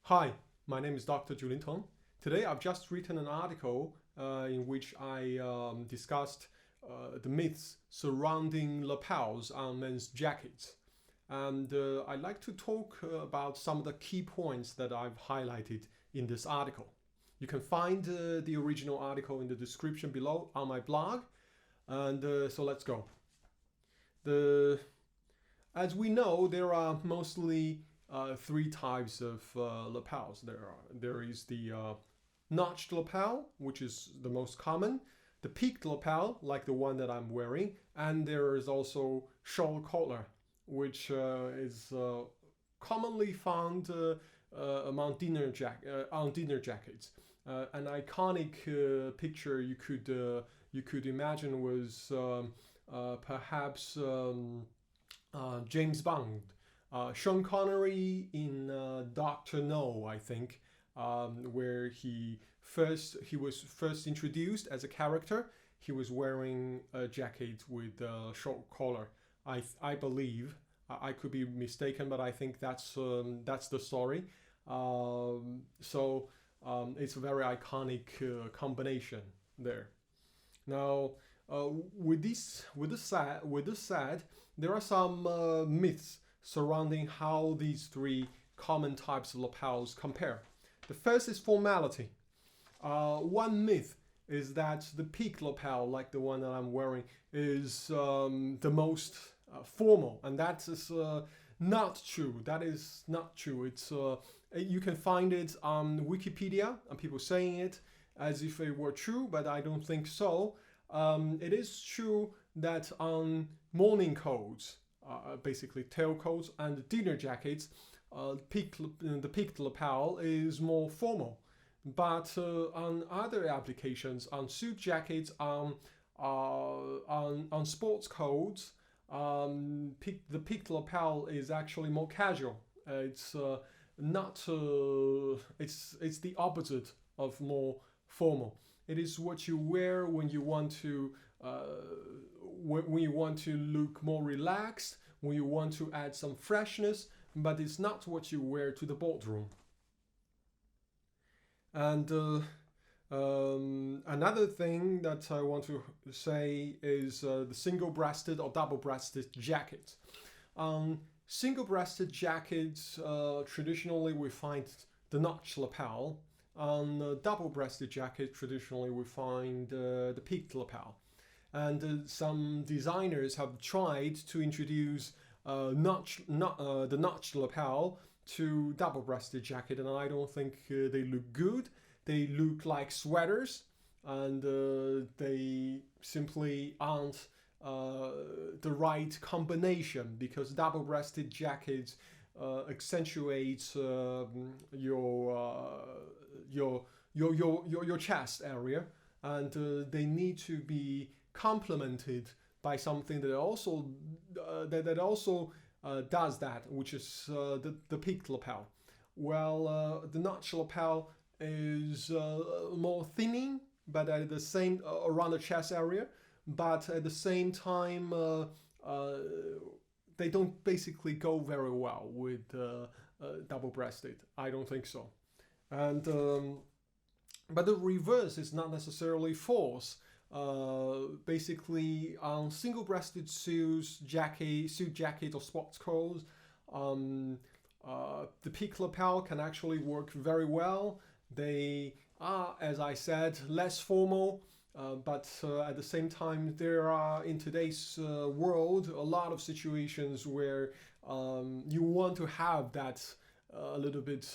Hi, my name is Dr. Julin Tong. Today I've just written an article in which I discussed the myths surrounding lapels on men's jackets. And I'd like to talk about some of the key points that I've highlighted in this article. You can find the original article in the description below on my blog. And so let's go. As we know, there are mostly three types of lapels. There is the notched lapel, which is the most common, the peaked lapel, like the one that I'm wearing, and there is also shawl collar, which is commonly found among dinner jackets. An iconic picture you could imagine was perhaps James Bond. Sean Connery in Dr. No, I think, where he was first introduced as a character. He was wearing a jacket with a short collar. I believe. I could be mistaken, but I think that's the story. It's a very iconic combination there. Now, with this said, there are some myths surrounding how these three common types of lapels compare. The first is formality. One myth is that the peaked lapel, like the one that I'm wearing, is the most formal, and that is not true. That is not true. It's you can find it on Wikipedia and people saying it as if it were true, but I don't think so. It is true that on morning coats, basically tailcoats and dinner jackets, the peaked lapel is more formal. But on other applications, on suit jackets, on sports coats, the peaked lapel is actually more casual. It's not. It's the opposite of more formal. It is what you wear when you want to look more relaxed, when you want to add some freshness, but it's not what you wear to the boardroom. And another thing that I want to say is the single-breasted or double-breasted jacket. Single-breasted jackets, traditionally we find the notch lapel. On double-breasted jacket, traditionally we find the peaked lapel. And some designers have tried to introduce the notched lapel to double-breasted jacket, and I don't think they look good. They look like sweaters, and they simply aren't the right combination, because double-breasted jackets accentuate your chest area, and they need to be complemented by something that also does that, which is the peaked lapel. Well, the notch lapel is more thinning, but at the same around the chest area, but at the same time they don't basically go very well with double-breasted. I don't think so. And but the reverse is not necessarily false. Basically, on single-breasted suit jacket or sports coats, the peaked lapel can actually work very well. They are, as I said, less formal, but at the same time, there are in today's world a lot of situations where you want to have that a little bit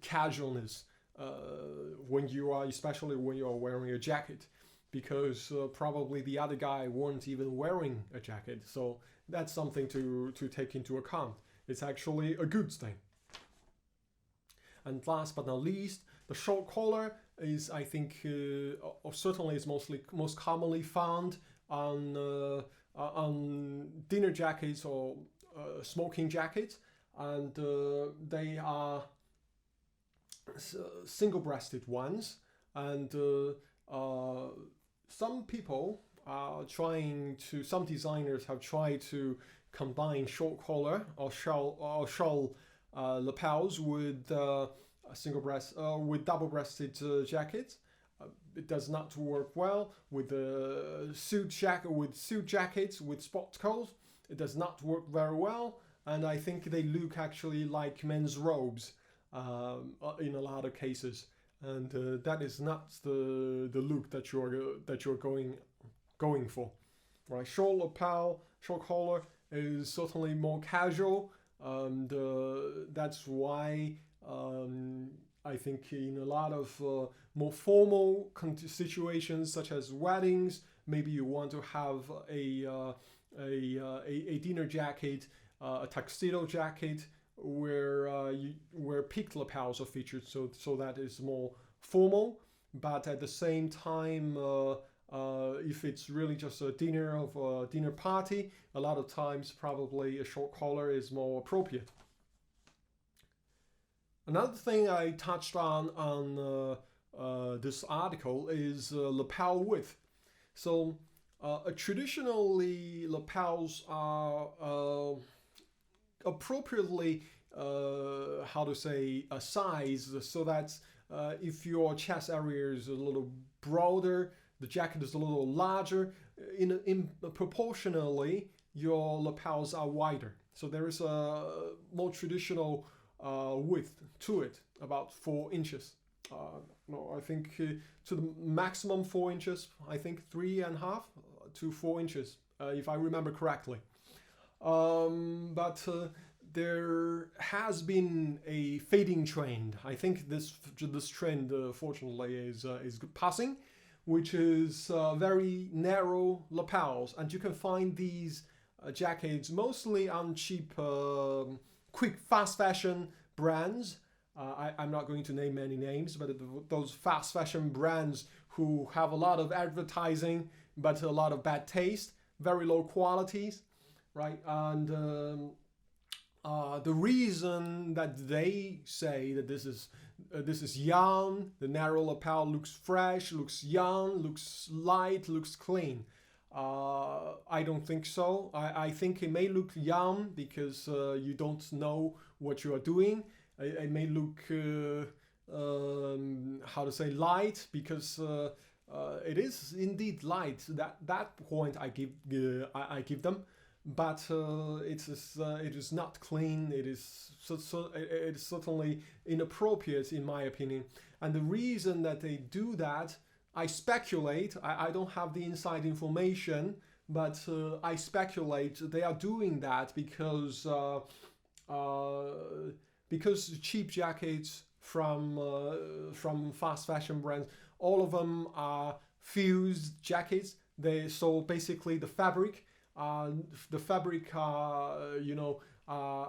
casualness. Especially when you are wearing a jacket, because probably the other guy weren't even wearing a jacket. So that's something to take into account. It's actually a good thing. And last but not least, the short collar is, I think, or certainly is most commonly found on dinner jackets or smoking jackets, and they are single-breasted ones, and some designers have tried to combine short collar or shawl lapels with with double-breasted jackets. It does not work well with suit jackets with sport coats. It does not work very well, and I think they look actually like men's robes in a lot of cases, and that is not the look that you're going for, right? Short lapel, short collar is certainly more casual, and that's why I think in a lot of more formal situations such as weddings, maybe you want to have a dinner jacket, a tuxedo jacket where peaked lapels are featured, so that is more formal. But at the same time, if it's really just a dinner party, a lot of times probably a short collar is more appropriate. Another thing I touched on this article is lapel width. So traditionally, lapels are appropriately sized so that if your chest area is a little broader, the jacket is a little larger, in proportionally your lapels are wider. So there is a more traditional width to it, about 4 inches. No, I think to the maximum 4 inches. I think 3.5 to 4 inches, if I remember correctly. But there has been a fading trend. I think this trend, fortunately, is passing, which is very narrow lapels, and you can find these jackets mostly on cheap, quick, fast fashion brands. I'm not going to name any names, but those fast fashion brands who have a lot of advertising but a lot of bad taste, very low qualities, right? And the reason that they say that this is young, the narrow lapel looks fresh, looks young, looks light, looks clean. I don't think so. I think it may look young because you don't know what you are doing. It may look light because it is indeed light. That point I give them, but it is not clean. It is certainly inappropriate in my opinion. And the reason that they do that, I speculate. I don't have the inside information, but I speculate they are doing that because cheap jackets from fast fashion brands, all of them are fused jackets. So basically the fabric are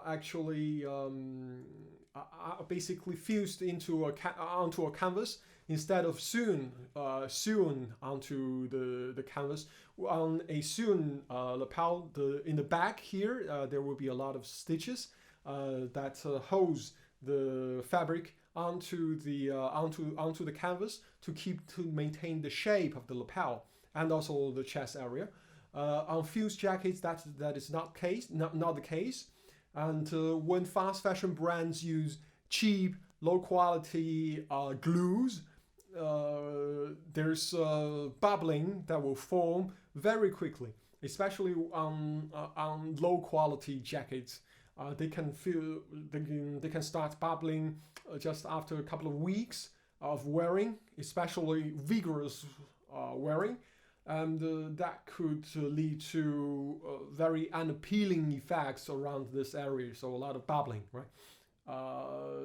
actually basically fused onto a canvas instead of sewn onto the canvas. On a sewn lapel, in the back here, there will be a lot of stitches that hose the fabric onto the canvas to maintain the shape of the lapel and also the chest area. On fused jackets, that is not the case. And when fast fashion brands use cheap, low quality glues, there's bubbling that will form very quickly, especially on low quality jackets. They can start bubbling just after a couple of weeks of wearing, especially vigorous wearing, and that could lead to very unappealing effects around this area. So a lot of bubbling, right?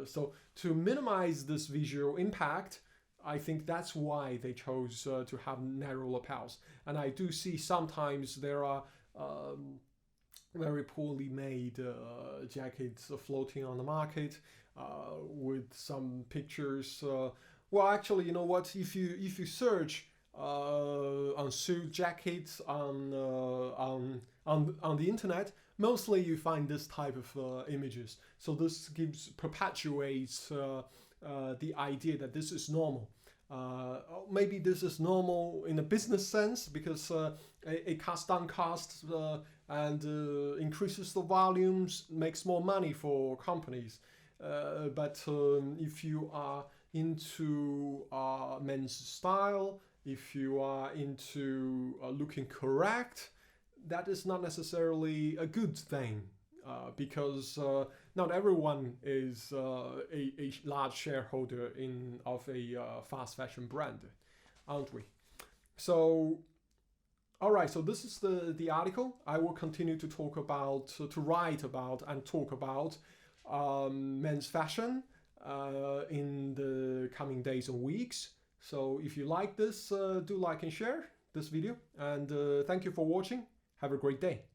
So to minimize this visual impact, I think that's why they chose to have narrow lapels. And I do see sometimes there are very poorly made jackets floating on the market with some pictures. Well, actually, you know what? If you search on suit jackets on the internet, mostly you find this type of images. So this perpetuates the idea that this is normal. Maybe this is normal in a business sense because it cuts down costs and increases the volumes, makes more money for companies. But if you are into men's style, if you are into looking correct, that is not necessarily a good thing because not everyone is a large shareholder of a fast fashion brand, aren't we? So, all right. So this is the article. I will continue to talk about, to write about, and talk about men's fashion in the coming days and weeks. So if you like this, do like and share this video. And thank you for watching. Have a great day.